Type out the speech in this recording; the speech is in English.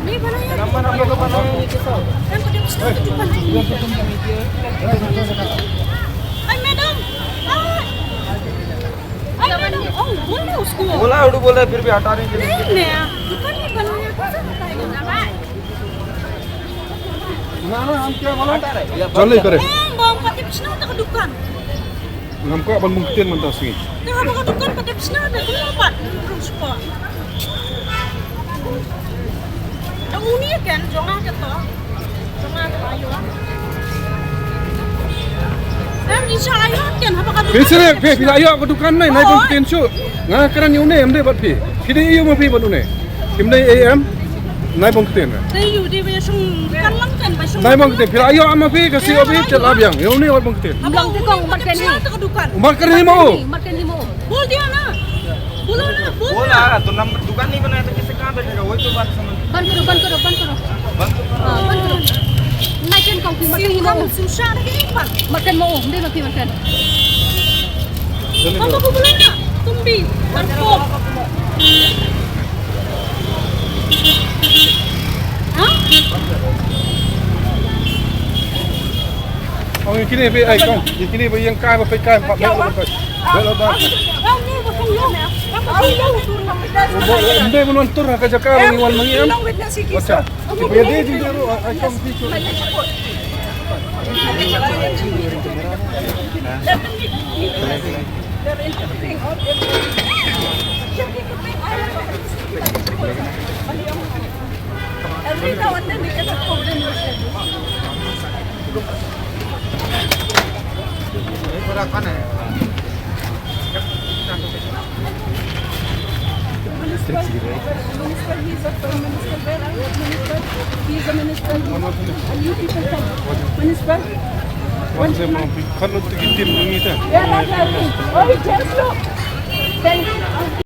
नहीं बनाया नंबर हम लोग को बनाया मैडम बोले उसको बोला उड़ बोले फिर भी हटा नहीं नया दुकान नहीं बनाया ना हम क्या बोला चल करे bom pati bisna tak dukan ngam ko abang bungkitin man tas ni tak apa dukan pati bisna ada kenapa terus kok ang uni kan jonga ka to jonga ayo ni sa ayo kan apa ka Pisire pe pila ayo ko dukan nai nai bungkitin su nga karan yune amde bat pi kidi iyo mo pi bat une kimne am nai bungkitin dai yu di be sung kan lang kan ba sung nai bungkitin pila ayo ama pi kasi obi chelab yang yune oi bungkitin abang tu kong makan ni tak dukan makan ni mo बोल दिया ना बोलो ना बोला तो number दुकान नहीं बनाया तो किससे कहाँ बैठेगा वही तो बात समझ बंद करो बंद makan kong pi makan ni mo susah lagi ni pak makan mo hindi makan apa ko bola na tumbi barkop ha oh kini pe ai kong kini pe yang kai pe kai pak lo pe lo ba ni makan yo Hindi mo nonton ka jaka ang iwan mangiam. Baca. Pwede din dito ay kong picture. He's a minister. And you people come. Minister. Once a month, kalau kita ni Yeah, that's right. Oh, he tells you. Then